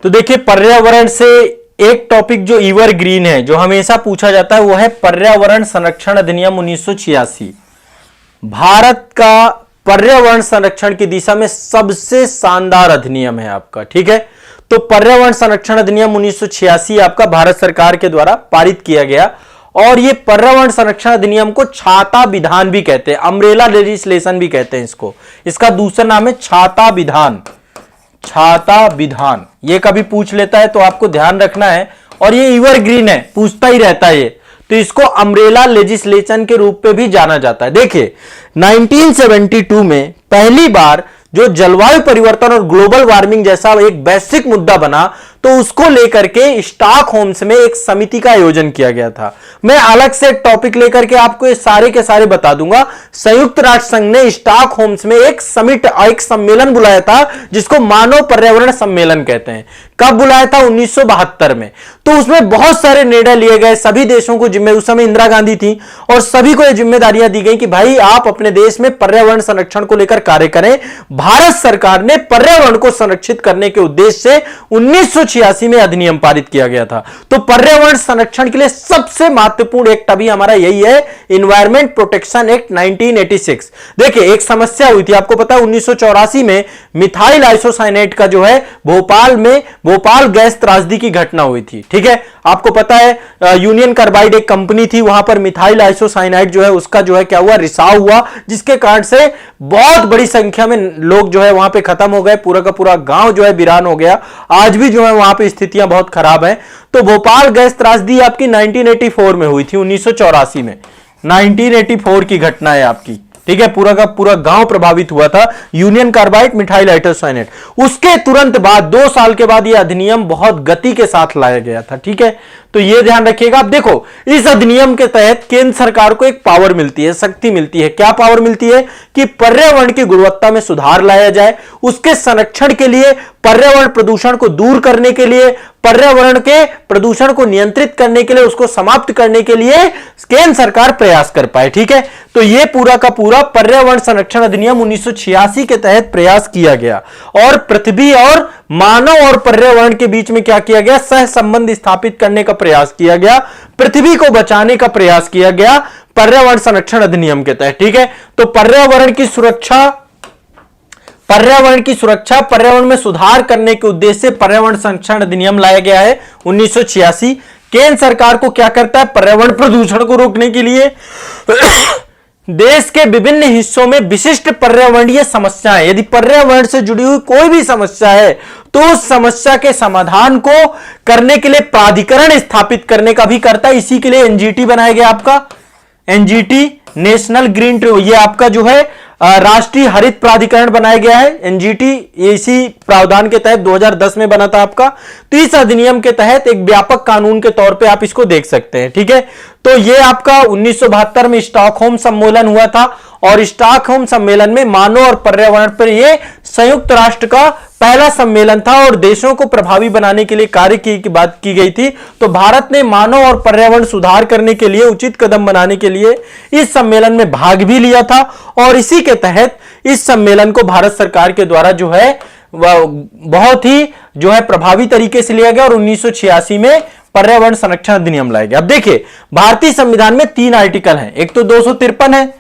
तो देखिए, पर्यावरण से एक टॉपिक जो एवरग्रीन है, जो हमेशा पूछा जाता है, वो है पर्यावरण संरक्षण अधिनियम 1986। भारत का पर्यावरण संरक्षण की दिशा में सबसे शानदार अधिनियम है आपका, ठीक है। तो पर्यावरण संरक्षण अधिनियम 1986 आपका भारत सरकार के द्वारा पारित किया गया, और ये पर्यावरण संरक्षण अधिनियम को छाता विधान भी कहते हैं, अम्ब्रेला लेजिस्लेशन भी कहते हैं इसको। इसका दूसरा नाम है छाता विधान। छाता विधान ये कभी पूछ लेता है तो आपको ध्यान रखना है, और ये एवरग्रीन है, पूछता ही रहता है ये, तो इसको अम्ब्रेला लेजिस्लेशन के रूप में भी जाना जाता है। देखिए 1972 में पहली बार जो जलवायु परिवर्तन और ग्लोबल वार्मिंग जैसा एक वैश्विक मुद्दा बना, तो उसको लेकर के स्टॉकहोम्स में एक समिति का आयोजन किया गया था। मैं अलग से एक टॉपिक लेकर के आपको ये सारे के सारे बता दूंगा। संयुक्त राष्ट्र संघ ने स्टॉकहोम्स में एक सम्मेलन बुलाया था, जिसको मानव पर्यावरण सम्मेलन कहते हैं। कब बुलाया था? 1972 में। तो उसमें बहुत सारे निर्णय लिए गए, सभी देशों को जिम्मेदारी, उस समय इंदिरा गांधी थी, और सभी को ये जिम्मेदारियां दी गई कि भाई आप अपने देश में पर्यावरण संरक्षण को लेकर कार्य करें। भारत सरकार ने पर्यावरण को संरक्षित करने के उद्देश्य से 1986 में अधिनियम पारित किया गया था। तो पर्यावरण संरक्षण के लिए सबसे महत्वपूर्ण एक्ट अभी हमारा यही है, एनवायरमेंट प्रोटेक्शन एक्ट 1986। देखिए एक समस्या हुई थी, आपको पता है 1984 में मिथाइल आइसोसाइनेट का जो है भोपाल गैस त्रासदी की घटना हुई थी, ठीक है। आपको पता है यूनियन कार्बाइड एक कंपनी थी, वहां पर मिथाइल आइसोसाइनाइड जो है उसका जो है क्या हुआ, रिसाव हुआ, जिसके कारण से बहुत बड़ी संख्या में लोग जो है वहां पे खत्म हो गए, पूरा का पूरा गांव जो है वीरान हो गया। आज भी जो है वहां पे स्थितियां बहुत खराब हैं। तो भोपाल गैस त्रासदी आपकी 1984 में हुई थी, 1984 में 1984 की घटना है आपकी, ठीक है। पूरा का पूरा गांव प्रभावित हुआ था, यूनियन कार्बाइड मिथाइल आइसोसाइनेट। उसके तुरंत बाद 2 साल के बाद यह अधिनियम बहुत गति के साथ लाया गया था, ठीक है। तो यह ध्यान रखिएगा। आप देखो इस अधिनियम के तहत केंद्र सरकार को एक पावर मिलती है, शक्ति मिलती है। क्या पावर मिलती है? कि पर्यावरण की गुणवत्ता में सुधार लाया जाए, उसके संरक्षण के लिए, पर्यावरण प्रदूषण को दूर करने के लिए, पर्यावरण के प्रदूषण को नियंत्रित करने के लिए, उसको समाप्त करने के लिए केंद्र सरकार प्रयास कर पाए, ठीक है। तो यह पूरा का पूरा पर्यावरण संरक्षण अधिनियम 1986 के तहत प्रयास किया गया, और पृथ्वी और मानव और पर्यावरण के बीच में क्या किया गया, सह संबंध स्थापित करने का प्रयास किया गया, पृथ्वी को बचाने का प्रयास किया गया पर्यावरण संरक्षण अधिनियम के तहत, ठीक है। तो पर्यावरण की सुरक्षा, पर्यावरण में सुधार करने के उद्देश्य से पर्यावरण संरक्षण अधिनियम लाया गया है 1986। केंद्र सरकार को क्या करता है? पर्यावरण प्रदूषण को रोकने के लिए देश के विभिन्न हिस्सों में विशिष्ट पर्यावरणीय समस्याएं, यदि पर्यावरण से जुड़ी हुई कोई भी समस्या है, तो उस समस्या के समाधान को करने के लिए प्राधिकरण स्थापित करने का भी करता है। इसी के लिए एनजीटी बनाया गया आपका, एनजीटी नेशनल ग्रीन, ये आपका जो है राष्ट्रीय हरित प्राधिकरण बनाया गया है, एनजीटी। इसी प्रावधान के तहत 2010 में बना था आपका। तो इस अधिनियम के तहत एक व्यापक कानून के तौर पे आप इसको देख सकते हैं, ठीक है। तो ये आपका 1972 में स्टॉकहोम सम्मेलन हुआ था, और स्टॉकहोम सम्मेलन में मानव और पर्यावरण पर यह संयुक्त राष्ट्र का पहला सम्मेलन था, और देशों को प्रभावी बनाने के लिए कार्य की बात की गई थी। तो भारत ने मानव और पर्यावरण सुधार करने के लिए उचित कदम बनाने के लिए इस सम्मेलन में भाग भी लिया था, और इसी के तहत इस सम्मेलन को भारत सरकार के द्वारा जो है बहुत ही जो है प्रभावी तरीके से लिया गया, और 1986 में पर्यावरण संरक्षण अधिनियम लाया गया। अब देखिए भारतीय संविधान में 3 आर्टिकल हैं। एक तो 253 है,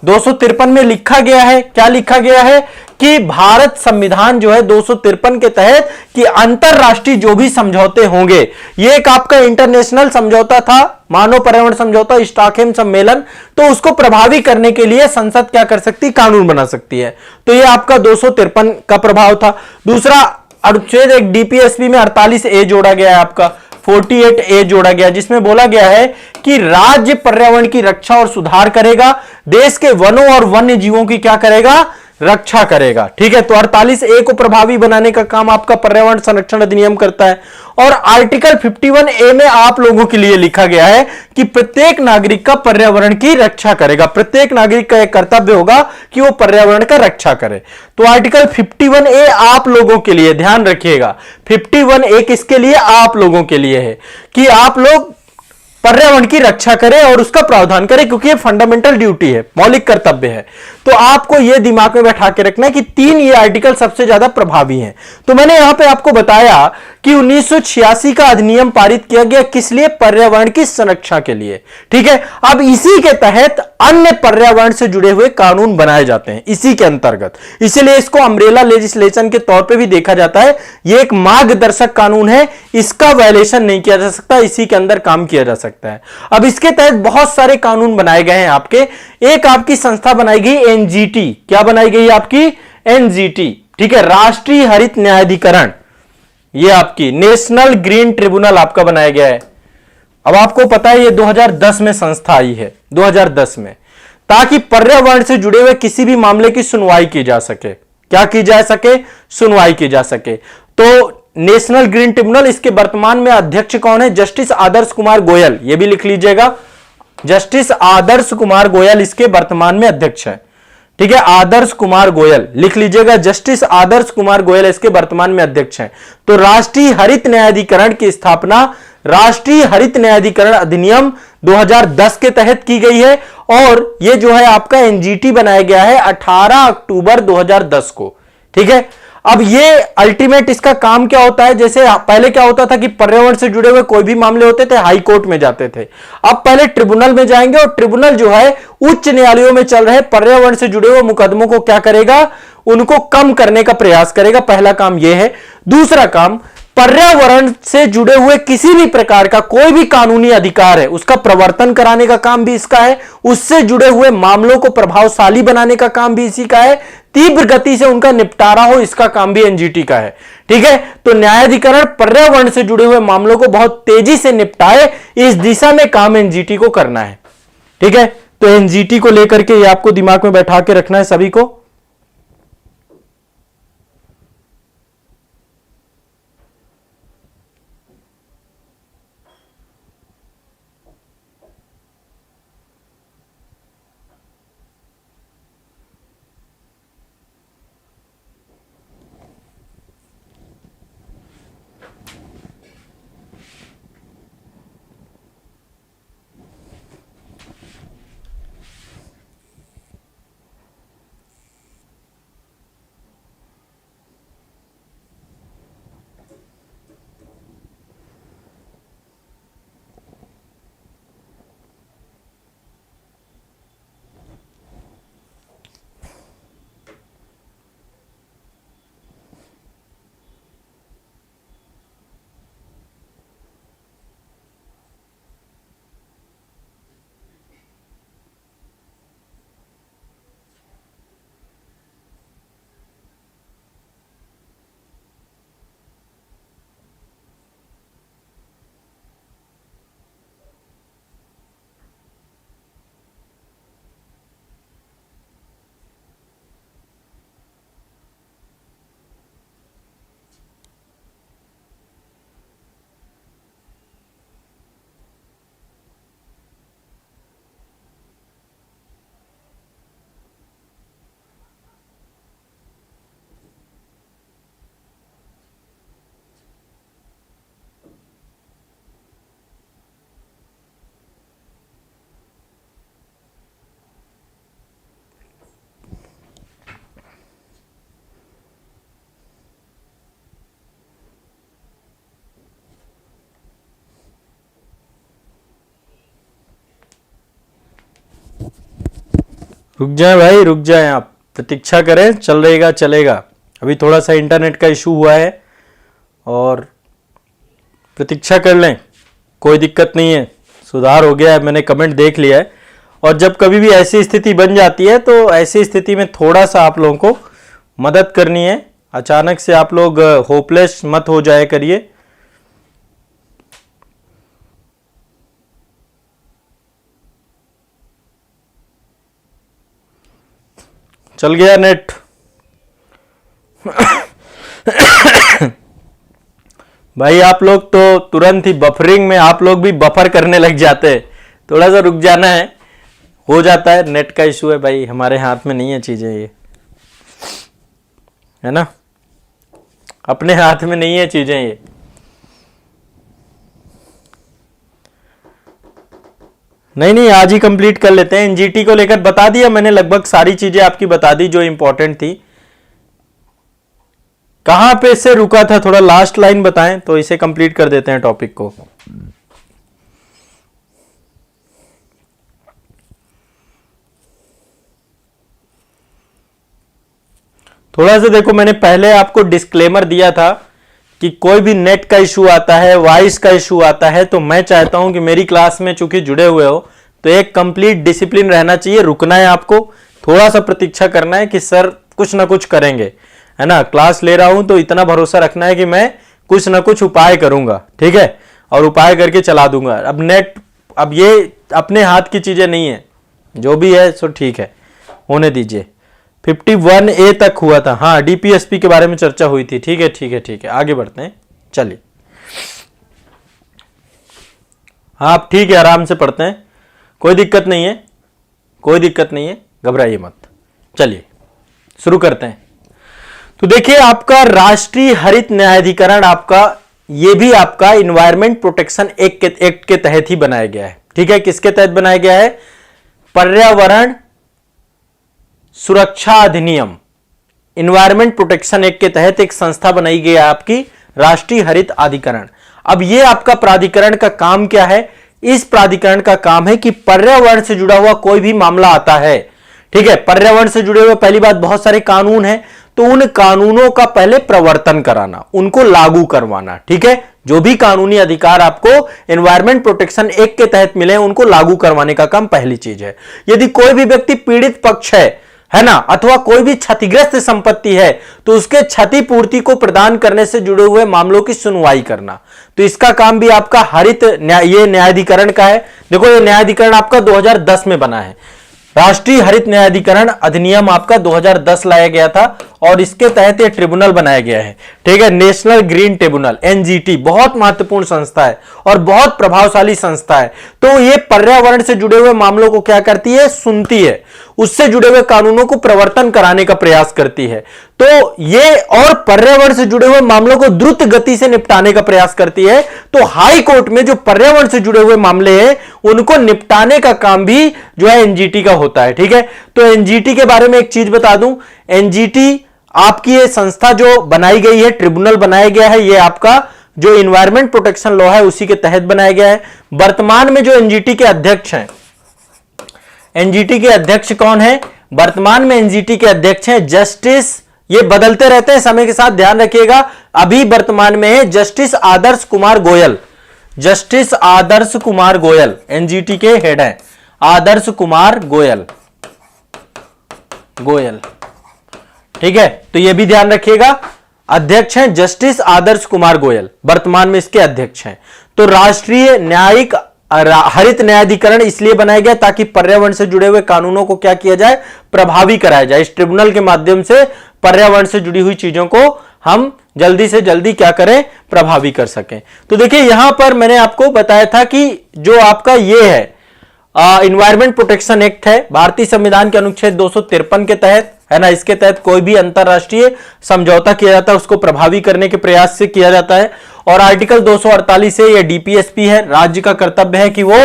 253 में लिखा गया है, क्या लिखा गया है कि भारत संविधान जो है 253 के तहत कि अंतरराष्ट्रीय जो भी समझौते होंगे, ये एक आपका इंटरनेशनल समझौता था, मानव पर्यावरण समझौता, स्टॉकहोम सम्मेलन, तो उसको प्रभावी करने के लिए संसद क्या कर सकती है? कानून बना सकती है। तो ये आपका 253 का प्रभाव था। दूसरा अनुच्छेद एक डीपीएसपी में 48A जोड़ा गया है आपका, 48A जोड़ा गया, जिसमें बोला गया है कि राज्य पर्यावरण की रक्षा और सुधार करेगा, देश के वनों और वन्य जीवों की क्या करेगा? रक्षा करेगा, ठीक है। तो 48A को प्रभावी बनाने का काम आपका पर्यावरण संरक्षण अधिनियम करता है। और आर्टिकल 51A में आप लोगों के लिए लिखा गया है कि प्रत्येक नागरिक का पर्यावरण की रक्षा करेगा, प्रत्येक नागरिक का एक कर्तव्य होगा कि वो पर्यावरण का रक्षा करे। तो आर्टिकल 51A आप लोगों के लिए, ध्यान रखिएगा, 51A किसके लिए? आप लोगों के लिए है कि आप लोग पर्यावरण की रक्षा करें और उसका प्रावधान करें, क्योंकि ये फंडामेंटल ड्यूटी है, मौलिक कर्तव्य है। तो आपको ये दिमाग में बैठा के रखना है कि 3 ये आर्टिकल सबसे ज्यादा प्रभावी हैं। तो मैंने यहां पे आपको बताया कि 1986 का अधिनियम पारित किया गया, किस लिए? पर्यावरण की संरक्षण के लिए। ठीक है, अब इसी के तहत अन्य पर्यावरण से जुड़े हुए कानून बनाए जाते हैं इसी के अंतर्गत, इसीलिए इसको अम्ब्रेला लेजिस्लेशन के तौर पे भी देखा जाता है। यह एक मार्गदर्शक कानून है, इसका वायलेशन नहीं किया जा सकता, इसी के अंदर काम किया जा सकता है। अब इसके तहत बहुत सारे कानून बनाए गए हैं आपके। एक आपकी संस्था बनाई गई एनजीटी, क्या बनाई गई आपकी? एनजीटी, ठीक है, राष्ट्रीय हरित न्यायाधिकरण, ये आपकी नेशनल ग्रीन ट्रिब्यूनल आपका बनाया गया है। अब आपको पता है ये 2010 में संस्था आई है, 2010 में, ताकि पर्यावरण से जुड़े हुए किसी भी मामले की सुनवाई की जा सके। क्या की जा सके? सुनवाई की जा सके। तो नेशनल ग्रीन ट्रिब्यूनल, इसके वर्तमान में अध्यक्ष कौन है? जस्टिस आदर्श कुमार गोयल, यह भी लिख लीजिएगा, जस्टिस आदर्श कुमार गोयल इसके वर्तमान में अध्यक्ष है। ठीक है, आदर्श कुमार गोयल लिख लीजिएगा, जस्टिस आदर्श कुमार गोयल इसके वर्तमान में अध्यक्ष हैं। तो राष्ट्रीय हरित न्यायाधिकरण की स्थापना राष्ट्रीय हरित न्यायाधिकरण अधिनियम 2010 के तहत की गई है, और यह जो है आपका एनजीटी बनाया गया है 18 अक्टूबर 2010 को। ठीक है, अब ये अल्टीमेट इसका काम क्या होता है? जैसे पहले क्या होता था कि पर्यावरण से जुड़े हुए कोई भी मामले होते थे हाई कोर्ट में जाते थे, अब पहले ट्रिब्यूनल में जाएंगे, और ट्रिब्यूनल जो है उच्च न्यायालयों में चल रहे पर्यावरण से जुड़े हुए मुकदमों को क्या करेगा? उनको कम करने का प्रयास करेगा। पहला काम यह है। दूसरा काम, पर्यावरण से जुड़े हुए किसी भी प्रकार का कोई भी कानूनी अधिकार है उसका प्रवर्तन कराने का काम भी इसका है, उससे जुड़े हुए मामलों को प्रभावशाली बनाने का काम भी इसी का है, तीव्र गति से उनका निपटारा हो इसका काम भी एनजीटी का है। ठीक है, तो न्यायाधिकरण पर्यावरण से जुड़े हुए मामलों को बहुत तेजी से निपटाए, इस दिशा में काम एनजीटी को करना है। ठीक है, तो एनजीटी को लेकर के ये आपको दिमाग में बैठा के रखना है सभी को। रुक जाए भाई, रुक जाए, आप प्रतीक्षा करें, चल रहेगा चलेगा। अभी थोड़ा सा इंटरनेट का इशू हुआ है और प्रतीक्षा कर लें, कोई दिक्कत नहीं है, सुधार हो गया है, मैंने कमेंट देख लिया है। और जब कभी भी ऐसी स्थिति बन जाती है तो ऐसी स्थिति में थोड़ा सा आप लोगों को मदद करनी है, अचानक से आप लोग होपलेस मत हो जाए करिए। चल गया नेट। भाई आप लोग तो तुरंत ही बफरिंग में आप लोग भी बफर करने लग जाते हैं, थोड़ा सा रुक जाना है, हो जाता है, नेट का इशू है भाई, हमारे हाथ में नहीं है चीजें, ये है ना, अपने हाथ में नहीं है चीजें ये। नहीं नहीं, आज ही कंप्लीट कर लेते हैं। एनजीटी को लेकर बता दिया मैंने, लगभग सारी चीजें आपकी बता दी जो इंपॉर्टेंट थी। कहां पे से रुका था, थोड़ा लास्ट लाइन बताएं तो इसे कंप्लीट कर देते हैं टॉपिक को। थोड़ा सा देखो, मैंने पहले आपको डिस्क्लेमर दिया था कि कोई भी नेट का इशू आता है, वॉइस का इशू आता है, तो मैं चाहता हूं कि मेरी क्लास में चूंकि जुड़े हुए हो तो एक कंप्लीट डिसिप्लिन रहना चाहिए, रुकना है आपको, थोड़ा सा प्रतीक्षा करना है कि सर कुछ ना कुछ करेंगे, है ना। क्लास ले रहा हूं तो इतना भरोसा रखना है कि मैं कुछ ना कुछ उपाय करूंगा, ठीक है, और उपाय करके चला दूंगा। अब नेट, अब ये अपने हाथ की चीजें नहीं है, जो भी है सो ठीक है, होने दीजिए। 51A तक हुआ था, हाँ डीपीएसपी के बारे में चर्चा हुई थी, ठीक है ठीक है ठीक है, आगे बढ़ते हैं, चलिए। हाँ आप ठीक है, आराम से पढ़ते हैं, कोई दिक्कत नहीं है, कोई दिक्कत नहीं है, घबराइए मत। चलिए शुरू करते हैं। तो देखिए, आपका राष्ट्रीय हरित न्यायाधिकरण, आपका ये भी आपका इन्वायरमेंट प्रोटेक्शन एक्ट के तहत ही बनाया गया है, ठीक है। किसके तहत बनाया गया है? पर्यावरण सुरक्षा अधिनियम, इन्वायरमेंट प्रोटेक्शन एक्ट के तहत एक संस्था बनाई गई है, आपकी राष्ट्रीय हरित अधिकरण। अब ये आपका प्राधिकरण का काम क्या है? इस प्राधिकरण का काम है कि पर्यावरण से जुड़ा हुआ कोई भी मामला आता है, ठीक है, पर्यावरण से जुड़े हुए, पहली बात बहुत सारे कानून हैं, तो उन कानूनों का पहले प्रवर्तन कराना, उनको लागू करवाना, ठीक है। जो भी कानूनी अधिकार आपको एनवायरमेंट प्रोटेक्शन एक्ट के तहत मिले उनको लागू करवाने का काम पहली चीज है। यदि कोई भी व्यक्ति पीड़ित पक्ष है ना, अथवा कोई भी क्षतिग्रस्त संपत्ति है तो उसके क्षतिपूर्ति को प्रदान करने से जुड़े हुए मामलों की सुनवाई करना, तो इसका काम भी आपका हरित ये न्यायाधिकरण का है। देखो ये न्यायाधिकरण आपका 2010 में बना है, राष्ट्रीय हरित न्यायाधिकरण अधिनियम आपका 2010 लाया गया था और इसके तहत ये ट्रिब्यूनल बनाया गया है, ठीक है, नेशनल ग्रीन ट्रिब्यूनल एनजीटी। बहुत महत्वपूर्ण संस्था है और बहुत प्रभावशाली संस्था है। तो ये पर्यावरण से जुड़े हुए मामलों को क्या करती है? सुनती है, उससे जुड़े हुए कानूनों को प्रवर्तन कराने का प्रयास करती है। तो ये और पर्यावरण से जुड़े हुए मामलों को द्रुत गति से निपटाने का प्रयास करती है। तो हाई कोर्ट में जो पर्यावरण से जुड़े हुए मामले हैं उनको निपटाने का काम भी जो है एनजीटी का होता है, ठीक है। तो एनजीटी के बारे में एक चीज बता दूं, एनजीटी आपकी ये संस्था जो बनाई गई है, ट्रिब्यूनल बनाया गया है, ये आपका जो इन्वायरमेंट प्रोटेक्शन लॉ है उसी के तहत बनाया गया है। वर्तमान में जो एनजीटी के अध्यक्ष हैं, एनजीटी के अध्यक्ष कौन है? वर्तमान में एनजीटी के अध्यक्ष हैं जस्टिस, ये बदलते रहते हैं समय के साथ, ध्यान रखिएगा। अभी वर्तमान में है justice Adarsh Kumar Goyal, justice Adarsh Kumar Goyal NGT के हेड हैं, आदर्श कुमार गोयल, ठीक है। तो ये भी ध्यान रखिएगा, अध्यक्ष हैं जस्टिस आदर्श कुमार गोयल, वर्तमान में इसके अध्यक्ष हैं। तो राष्ट्रीय न्यायिक हरित न्यायाधिकरण इसलिए बनाया गया ताकि पर्यावरण से जुड़े हुए कानूनों को क्या किया जाए? प्रभावी कराया जाए। इस ट्रिब्यूनल के माध्यम से पर्यावरण से जुड़ी हुई चीजों को हम जल्दी से जल्दी क्या करें? प्रभावी कर सकें। तो देखिए यहां पर मैंने आपको बताया था कि जो आपका ये है इन्वायरमेंट प्रोटेक्शन एक्ट है, भारतीय संविधान के अनुच्छेद 253 के तहत, है ना, इसके तहत कोई भी अंतरराष्ट्रीय समझौता किया जाता है उसको प्रभावी करने के प्रयास से किया जाता है। और आर्टिकल 248 से यह डीपीएसपी है, राज्य का कर्तव्य है कि वो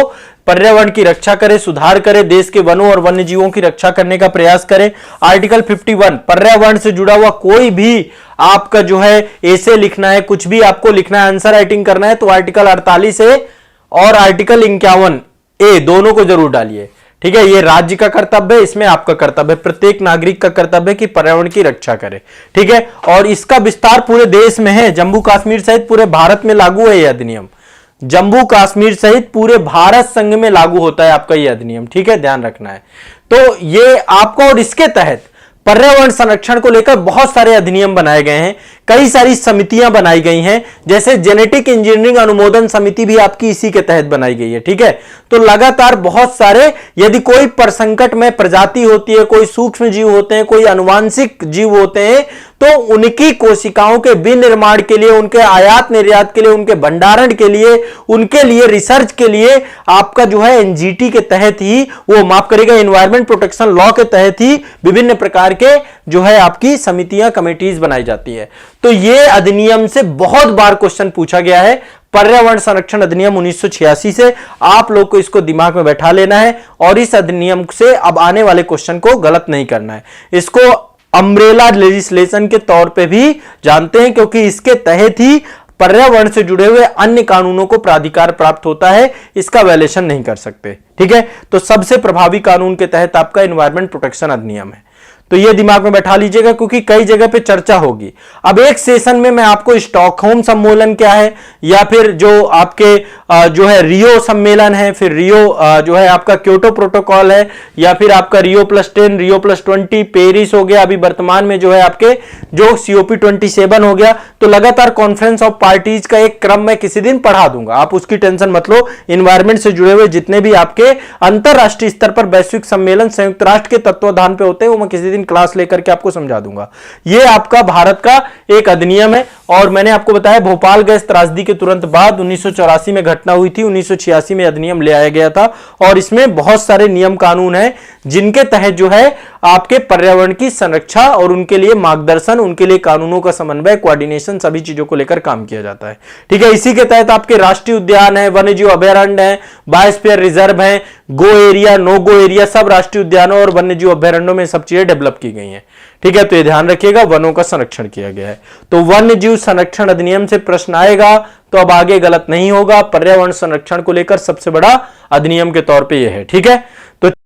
पर्यावरण की रक्षा करे, सुधार करे, देश के वनों और वन्य जीवों की रक्षा करने का प्रयास करे। आर्टिकल 51 पर्यावरण से जुड़ा हुआ कोई भी आपका जो है ऐसे लिखना है, कुछ भी आपको लिखना है, आंसर राइटिंग करना है, तो आर्टिकल 48 ए और आर्टिकल 51A दोनों को जरूर डालिए, ठीक है। ये राज्य का कर्तव्य है, इसमें आपका कर्तव्य है, प्रत्येक नागरिक का कर्तव्य है कि पर्यावरण की रक्षा करे, ठीक है। और इसका विस्तार पूरे देश में है, जम्मू कश्मीर सहित पूरे भारत में लागू है यह अधिनियम, जम्मू कश्मीर सहित पूरे भारत संघ में लागू होता है आपका यह अधिनियम, ठीक है, ध्यान रखना है। तो ये आपको, और इसके तहत पर्यावरण संरक्षण को लेकर बहुत सारे अधिनियम बनाए गए हैं, कई सारी समितियां बनाई गई हैं, जैसे जेनेटिक इंजीनियरिंग अनुमोदन समिति भी आपकी इसी के तहत बनाई गई है, ठीक है। तो लगातार बहुत सारे, यदि कोई प्रसंकट में प्रजाति होती है, कोई सूक्ष्म जीव होते हैं, कोई आनुवांशिक जीव होते हैं, तो उनकी कोशिकाओं के विनिर्माण के लिए, उनके आयात निर्यात के लिए, उनके भंडारण के लिए, उनके लिए रिसर्च के लिए आपका जो है एनजीटी के तहत ही, वो माफ करेगा, एनवायरमेंट प्रोटेक्शन लॉ के तहत ही विभिन्न प्रकार के जो है आपकी समितियां, कमेटीज बनाई जाती है। तो ये अधिनियम से बहुत बार क्वेश्चन पूछा गया है, पर्यावरण संरक्षण अधिनियम 1986 से, आप लोग को इसको दिमाग में बैठा लेना है और इस अधिनियम से अब आने वाले क्वेश्चन को गलत नहीं करना है। इसको अम्ब्रेला लेजिस्लेशन के तौर पे भी जानते हैं, क्योंकि इसके तहत ही पर्यावरण से जुड़े हुए अन्य कानूनों को प्राधिकार प्राप्त होता है, इसका वायलेशन नहीं कर सकते। ठीक है, तो सबसे प्रभावी कानून के तहत आपका एनवायरमेंट प्रोटेक्शन अधिनियम है। तो ये दिमाग में बैठा लीजिएगा, क्योंकि कई जगह पे चर्चा होगी। अब एक सेशन में मैं आपको स्टॉकहोम सम्मेलन क्या है, या फिर जो आपके जो है रियो सम्मेलन है, फिर रियो जो है आपका क्योटो प्रोटोकॉल है, या फिर आपका रियो +10, रियो +20, पेरिस हो गया, अभी वर्तमान में जो है आपके जो COP27 हो गया। तो लगातार कॉन्फ्रेंस ऑफ पार्टीज का एक क्रम मैं किसी दिन पढ़ा दूंगा, आप उसकी टेंशन मत लो। इन्वायरमेंट से जुड़े हुए जितने भी आपके अंतरराष्ट्रीय स्तर पर वैश्विक सम्मेलन संयुक्त राष्ट्र के तत्वाधान पे होते हैं, वो मैं किसी दिन क्लास लेकर के आपको समझा दूंगा। ये आपका भारत का एक अधिनियम है, और मैंने आपको बताया भोपाल गैस त्रासदी के तुरंत बाद 1984 में घटना हुई थी, 1986 में अधिनियम ले आया गया था, और इसमें बहुत सारे नियम कानून हैं जिनके तहत जो है आपके पर्यावरण की संरक्षा और उनके लिए मार्गदर्शन, उनके लिए कानूनों का समन्वय, कोऑर्डिनेशन, सभी चीजों को लेकर काम किया जाता है। ठीक है, इसी के तहत आपके राष्ट्रीय उद्यान है, वन्यजीव अभयारण्य है, बायोस्फीयर रिजर्व है, go area, no go area, सब राष्ट्रीय उद्यानों और वन्यजीव अभयारण्यों में सब चीजें डेवलप की गई हैं। ठीक है, तो ये ध्यान रखिएगा, वनों का संरक्षण किया गया है। तो वन्य जीव संरक्षण अधिनियम से प्रश्न आएगा तो अब आगे गलत नहीं होगा। पर्यावरण संरक्षण को लेकर सबसे बड़ा अधिनियम के तौर पे यह है। ठीक है, तो